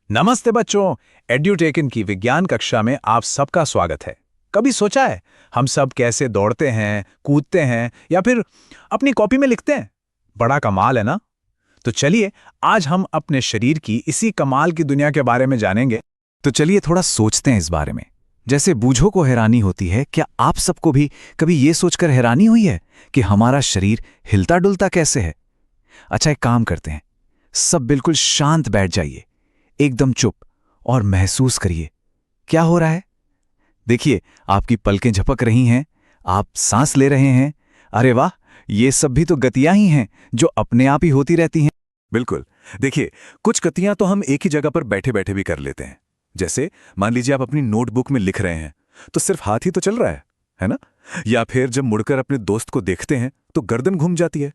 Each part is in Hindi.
नमस्ते बच्चों। एड्यूटेकन की विज्ञान कक्षा में आप सबका स्वागत है। कभी सोचा है हम सब कैसे दौड़ते हैं, कूदते हैं या फिर अपनी कॉपी में लिखते हैं? बड़ा कमाल है ना। तो चलिए आज हम अपने शरीर की इसी कमाल की दुनिया के बारे में जानेंगे। तो चलिए थोड़ा सोचते हैं इस बारे में। जैसे बूझों को हैरानी होती है, क्या आप सबको भी कभी ये सोचकर हैरानी हुई है कि हमारा शरीर हिलता डुलता कैसे है? अच्छा, एक काम करते हैं, सब बिल्कुल शांत बैठ जाइए, एकदम चुप, और महसूस करिए क्या हो रहा है। देखिए, आपकी पलकें झपक रही हैं, आप सांस ले रहे हैं। अरे वाह, ये सब भी तो गतियां ही हैं जो अपने आप ही होती रहती हैं। बिल्कुल। देखिए, कुछ गतियां तो हम एक ही जगह पर बैठे बैठे भी कर लेते हैं। जैसे मान लीजिए आप अपनी नोटबुक में लिख रहे हैं तो सिर्फ हाथ ही तो चल रहा है ना? या फिर जब मुड़कर अपने दोस्त को देखते हैं तो गर्दन घूम जाती है।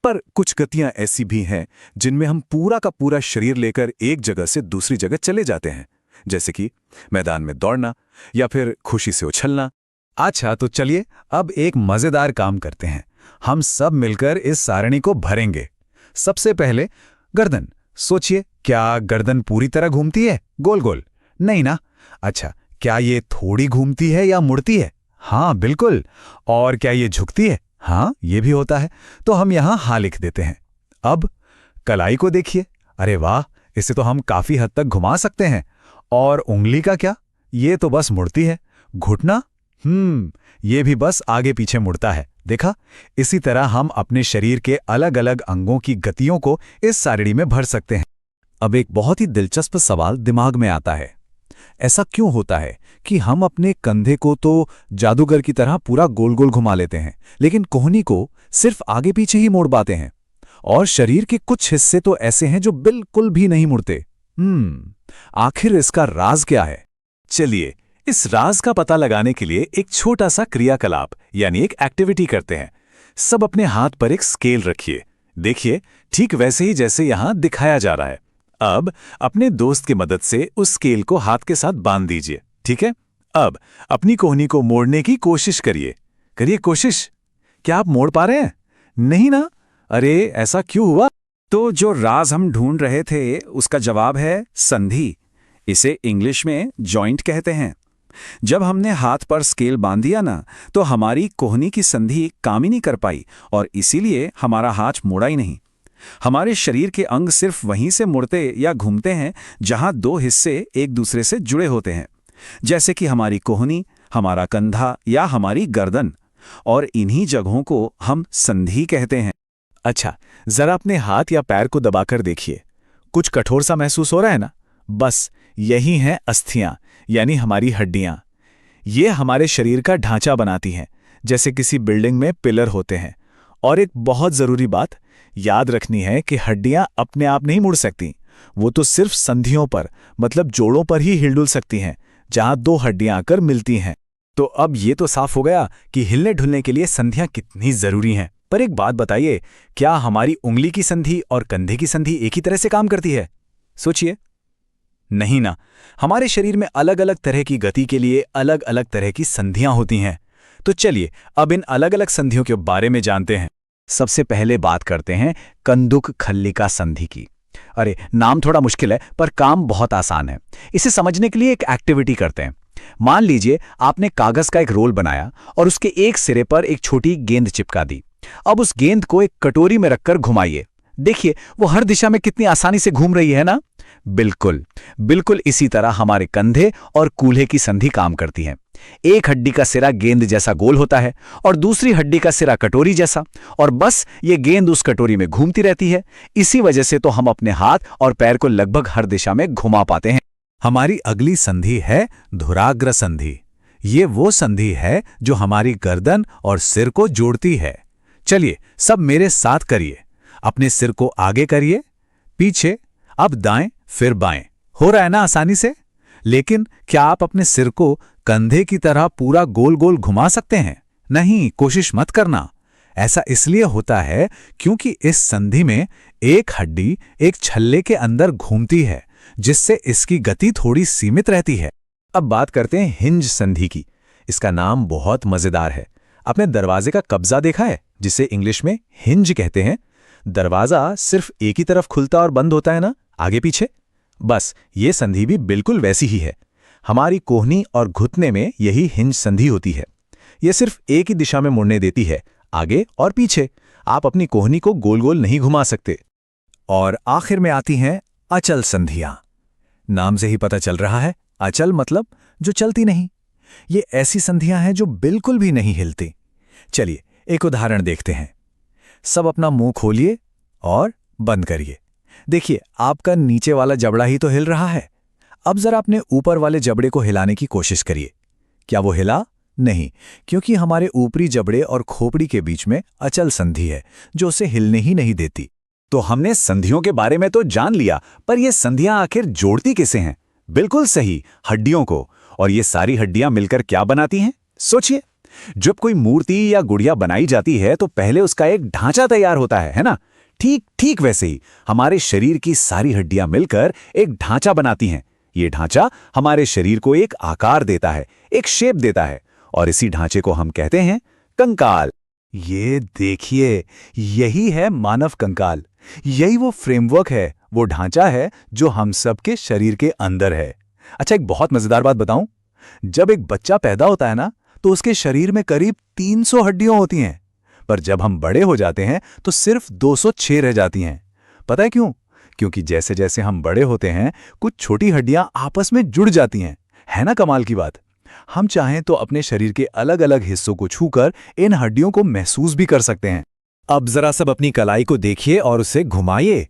पर कुछ गतियां ऐसी भी हैं जिनमें हम पूरा का पूरा शरीर लेकर एक जगह से दूसरी जगह चले जाते हैं, जैसे कि मैदान में दौड़ना या फिर खुशी से उछलना। अच्छा, तो चलिए अब एक मजेदार काम करते हैं। हम सब मिलकर इस सारणी को भरेंगे। सबसे पहले गर्दन। सोचिए, क्या गर्दन पूरी तरह घूमती है गोल गोल? नहीं ना। अच्छा, क्या ये थोड़ी घूमती है या मुड़ती है? हाँ बिल्कुल। और क्या ये झुकती है? हाँ, ये भी होता है। तो हम यहां हाँ लिख देते हैं। अब कलाई को देखिए। अरे वाह, इसे तो हम काफी हद तक घुमा सकते हैं। और उंगली का क्या? ये तो बस मुड़ती है। घुटना? ये भी बस आगे पीछे मुड़ता है। देखा? इसी तरह हम अपने शरीर के अलग अलग अंगों की गतियों को इस सारणी में भर सकते हैं। अब एक बहुत ही दिलचस्प सवाल दिमाग में आता है। ऐसा क्यों होता है कि हम अपने कंधे को तो जादूगर की तरह पूरा गोल गोल घुमा लेते हैं, लेकिन कोहनी को सिर्फ आगे पीछे ही मोड़ पाते हैं? और शरीर के कुछ हिस्से तो ऐसे हैं जो बिल्कुल भी नहीं मुड़ते। आखिर इसका राज क्या है? चलिए, इस राज का पता लगाने के लिए एक छोटा सा क्रियाकलाप यानी एक एक्टिविटी करते हैं। सब अपने हाथ पर एक स्केल रखिए। देखिए, ठीक वैसे ही जैसे यहां दिखाया जा रहा है। अब अपने दोस्त की मदद से उस स्केल को हाथ के साथ बांध दीजिए। ठीक है? अब अपनी कोहनी को मोड़ने की कोशिश करिए कोशिश। क्या आप मोड़ पा रहे हैं? नहीं ना? अरे, ऐसा क्यों हुआ? तो जो राज हम ढूंढ रहे थे उसका जवाब है संधि। इसे इंग्लिश में जॉइंट कहते हैं। जब हमने हाथ पर स्केल बांध दिया ना, तो हमारी कोहनी की संधि काम ही नहीं कर पाई और इसीलिए हमारा हाथ मुड़ा ही नहीं। हमारे शरीर के अंग सिर्फ वहीं से मुड़ते या घूमते हैं जहां दो हिस्से एक दूसरे से जुड़े होते हैं, जैसे कि हमारी कोहनी, हमारा कंधा या हमारी गर्दन। और इन्हीं जगहों को हम संधि कहते हैं। अच्छा, जरा अपने हाथ या पैर को दबाकर देखिए। कुछ कठोर सा महसूस हो रहा है ना? बस यही हैं अस्थियां, यानी हमारी हड्डियां। ये हमारे शरीर का ढांचा बनाती हैं, जैसे किसी बिल्डिंग में पिलर होते हैं। और एक बहुत जरूरी बात याद रखनी है कि हड्डियां अपने आप नहीं मुड़ सकती। वो तो सिर्फ संधियों पर, मतलब जोड़ों पर ही हिलडुल सकती हैं, जहां दो हड्डियां आकर मिलती हैं। तो अब ये तो साफ हो गया कि हिलने ढुलने के लिए संधियां कितनी जरूरी हैं। पर एक बात बताइए, क्या हमारी उंगली की संधि और कंधे की संधि एक ही तरह से काम करती है? सोचिए। नहीं ना। हमारे शरीर में अलग अलग तरह की गति के लिए अलग अलग तरह की संधियां होती हैं। तो चलिए अब इन अलग अलग संधियों के बारे में जानते हैं। सबसे पहले बात करते हैं कंदुक खल्लिका संधि की। अरे, नाम थोड़ा मुश्किल है पर काम बहुत आसान है। इसे समझने के लिए एक एक्टिविटी करते हैं। मान लीजिए आपने कागज का एक रोल बनाया और उसके एक सिरे पर एक छोटी गेंद चिपका दी। अब उस गेंद को एक कटोरी में रखकर घुमाइए। देखिए, वो हर दिशा में कितनी आसानी से घूम रही है ना? बिल्कुल इसी तरह हमारे कंधे और कूल्हे की संधि काम करती है। एक हड्डी का सिरा गेंद जैसा गोल होता है और दूसरी हड्डी का सिरा कटोरी जैसा, और बस ये गेंद उस कटोरी में घूमती रहती है। इसी वजह से तो हम अपने हाथ और पैर को लगभग हर दिशा में घुमा पाते हैं। हमारी अगली संधि है धुराग्र संधि। ये वो संधि है जो हमारी गर्दन और सिर को जोड़ती है। चलिए सब मेरे साथ करिए। अपने सिर को आगे करिए, पीछे, अब दाएं फिर बाएं। हो रहा है ना आसानी से? लेकिन क्या आप अपने सिर को कंधे की तरह पूरा गोल गोल घुमा सकते हैं? नहीं, कोशिश मत करना। ऐसा इसलिए होता है क्योंकि इस संधि में एक हड्डी एक छल्ले के अंदर घूमती है, जिससे इसकी गति थोड़ी सीमित रहती है। अब बात करते हैं हिंज संधि की। इसका नाम बहुत मजेदार है। आपने दरवाजे का कब्जा देखा है, जिसे इंग्लिश में हिंज कहते हैं? दरवाजा सिर्फ एक ही तरफ खुलता और बंद होता है ना, आगे पीछे? बस ये संधि भी बिल्कुल वैसी ही है। हमारी कोहनी और घुटने में यही हिंज संधि होती है। ये सिर्फ एक ही दिशा में मुड़ने देती है, आगे और पीछे। आप अपनी कोहनी को गोल गोल नहीं घुमा सकते। और आखिर में आती हैं अचल संधियां। नाम से ही पता चल रहा है, अचल मतलब जो चलती नहीं। ये ऐसी संधियां हैं जो बिल्कुल भी नहीं हिलती। चलिए एक उदाहरण देखते हैं। सब अपना मुंह खोलिए और बंद करिए। देखिए, आपका नीचे वाला जबड़ा ही तो हिल रहा है। अब जरा अपने ऊपर वाले जबड़े को हिलाने की कोशिश करिए। क्या वो हिला? नहीं, क्योंकि हमारे ऊपरी जबड़े और खोपड़ी के बीच में अचल संधि है जो उसे हिलने ही नहीं देती। तो हमने संधियों के बारे में तो जान लिया, पर ये संधियां आखिर जोड़ती किसे हैं? बिल्कुल सही, हड्डियों को। और ये सारी हड्डियां मिलकर क्या बनाती हैं? सोचिए, जब कोई मूर्ति या गुड़िया बनाई जाती है तो पहले उसका एक ढांचा तैयार होता है ना? ठीक वैसे ही हमारे शरीर की सारी हड्डियां मिलकर एक ढांचा बनाती हैं। ये ढांचा हमारे शरीर को एक आकार देता है, एक शेप देता है, और इसी ढांचे को हम कहते हैं कंकाल। ये देखिए, यही है मानव कंकाल। यही वो फ्रेमवर्क है, वो ढांचा है जो हम सबके शरीर के अंदर है। अच्छा, एक बहुत मजेदार बात बताऊं? जब एक बच्चा पैदा होता है ना, तो उसके शरीर में करीब 300 हड्डियां होती हैं, पर जब हम बड़े हो जाते हैं तो सिर्फ 206 रह जाती हैं। पता है क्यों? क्योंकि जैसे जैसे हम बड़े होते हैं, कुछ छोटी हड्डियां आपस में जुड़ जाती हैं। है ना कमाल की बात? हम चाहें तो अपने शरीर के अलग अलग हिस्सों को छूकर इन हड्डियों को महसूस भी कर सकते हैं। अब जरा सब अपनी कलाई को देखिए और उसे घुमाइए।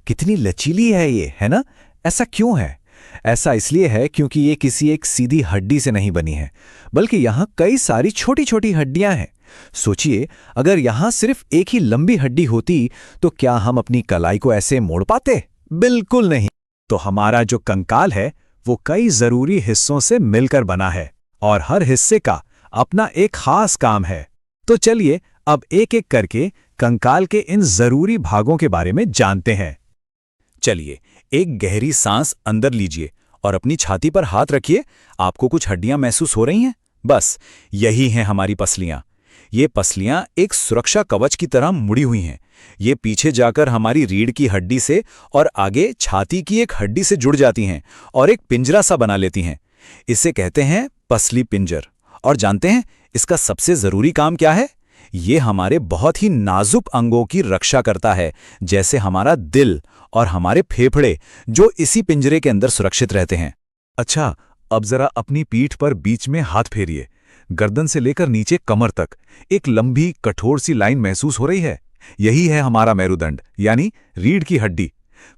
कितनी लचीली है ये, है ना? ऐसा क्यों है? ऐसा इसलिए है क्योंकि ये किसी एक सीधी हड्डी से नहीं बनी है, बल्कि यहां कई सारी छोटी छोटी हड्डियां हैं। सोचिए, अगर यहां सिर्फ एक ही लंबी हड्डी होती तो क्या हम अपनी कलाई को ऐसे मोड़ पाते? बिल्कुल नहीं। तो हमारा जो कंकाल है वो कई जरूरी हिस्सों से मिलकर बना है, और हर हिस्से का अपना एक खास काम है। तो चलिए अब एक एक करके कंकाल के इन जरूरी भागों के बारे में जानते हैं। चलिए, एक गहरी सांस अंदर लीजिए और अपनी छाती पर हाथ रखिए। आपको कुछ हड्डियां महसूस हो रही हैं? बस यही हैं हमारी पसलियां। ये पसलियां एक सुरक्षा कवच की तरह मुड़ी हुई हैं। ये पीछे जाकर हमारी रीढ़ की हड्डी से और आगे छाती की एक हड्डी से जुड़ जाती हैं और एक पिंजरा सा बना लेती हैं। इसे कहते हैं पसली पिंजर। और जानते हैं इसका सबसे जरूरी काम क्या है? ये हमारे बहुत ही नाजुक अंगों की रक्षा करता है, जैसे हमारा दिल और हमारे फेफड़े, जो इसी पिंजरे के अंदर सुरक्षित रहते हैं। अच्छा, अब जरा अपनी पीठ पर बीच में हाथ फेरिए। गर्दन से लेकर नीचे कमर तक एक लंबी कठोर सी लाइन महसूस हो रही है। यही है हमारा मेरुदंड, यानी रीढ़ की हड्डी।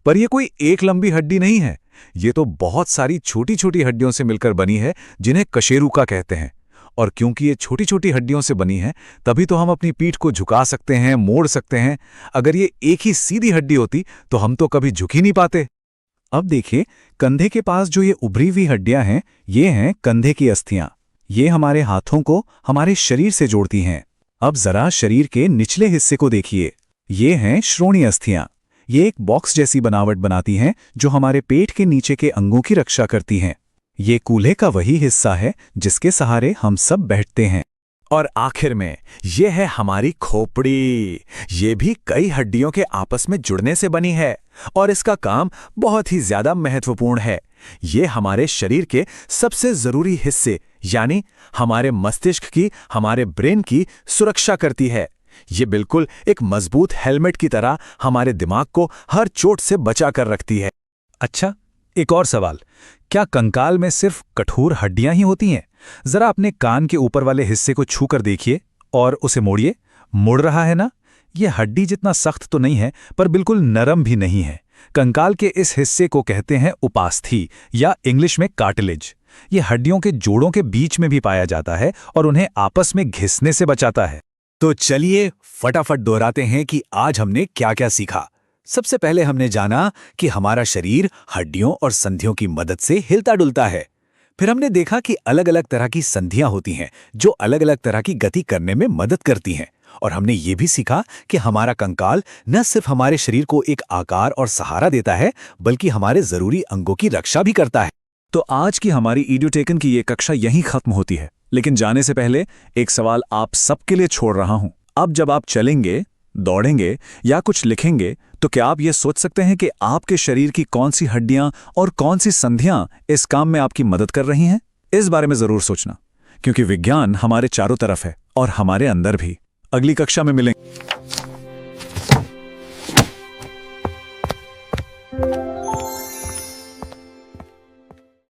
पर यह कोई एक लंबी हड्डी नहीं है, ये तो बहुत सारी छोटी छोटी हड्डियों से मिलकर बनी है, जिन्हें कशेरुका कहते हैं। और क्योंकि ये छोटी छोटी हड्डियों से बनी है, तभी तो हम अपनी पीठ को झुका सकते हैं, मोड़ सकते हैं। अगर ये एक ही सीधी हड्डी होती तो हम तो कभी झुक ही नहीं पाते। अब देखिए, कंधे के पास जो ये उभरी हुई हड्डियां हैं, ये हैं कंधे की अस्थियां। ये हमारे हाथों को हमारे शरीर से जोड़ती हैं। अब जरा शरीर के निचले हिस्से को देखिए। ये हैं श्रोणि अस्थियां। ये एक बॉक्स जैसी बनावट बनाती हैं जो हमारे पेट के नीचे के अंगों की रक्षा करती हैं। ये कूल्हे का वही हिस्सा है जिसके सहारे हम सब बैठते हैं। और आखिर में ये है हमारी खोपड़ी। ये भी कई हड्डियों के आपस में जुड़ने से बनी है और इसका काम बहुत ही ज्यादा महत्वपूर्ण है। ये हमारे शरीर के सबसे जरूरी हिस्से यानी हमारे मस्तिष्क की, हमारे ब्रेन की सुरक्षा करती है। ये बिल्कुल एक मजबूत हेलमेट की तरह हमारे दिमाग को हर चोट से बचा कर रखती है। अच्छा, एक और सवाल, क्या कंकाल में सिर्फ कठोर हड्डियां ही होती हैं? जरा अपने कान के ऊपर वाले हिस्से को छू कर देखिए और उसे मोड़िए। मुड़ रहा है ना? यह हड्डी जितना सख्त तो नहीं है, पर बिल्कुल नरम भी नहीं है। कंकाल के इस हिस्से को कहते हैं उपास्थि या इंग्लिश में कार्टिलेज। ये हड्डियों के जोड़ों के बीच में भी पाया जाता है और उन्हें आपस में घिसने से बचाता है। तो चलिए फटाफट दोहराते हैं कि आज हमने क्या क्या सीखा। सबसे पहले हमने जाना कि हमारा शरीर हड्डियों और संधियों की मदद से हिलता डुलता है। फिर हमने देखा कि अलग अलग तरह की संधियां होती हैं जो अलग अलग तरह की गति करने में मदद करती हैं। और हमने ये भी सीखा कि हमारा कंकाल न सिर्फ हमारे शरीर को एक आकार और सहारा देता है, बल्कि हमारे जरूरी अंगों की रक्षा भी करता है। तो आज की हमारी इडियोटेकन की ये कक्षा यहीं खत्म होती है। लेकिन जाने से पहले एक सवाल आप सबके लिए छोड़ रहा हूं। अब जब आप चलेंगे दौड़ेंगे या कुछ लिखेंगे तो क्या आप ये सोच सकते हैं कि आपके शरीर की कौन सी हड्डियां और कौन सी संधियां इस काम में आपकी मदद कर रही हैं? इस बारे में जरूर सोचना, क्योंकि विज्ञान हमारे चारों तरफ है और हमारे अंदर भी। अगली कक्षा में मिलेंगे।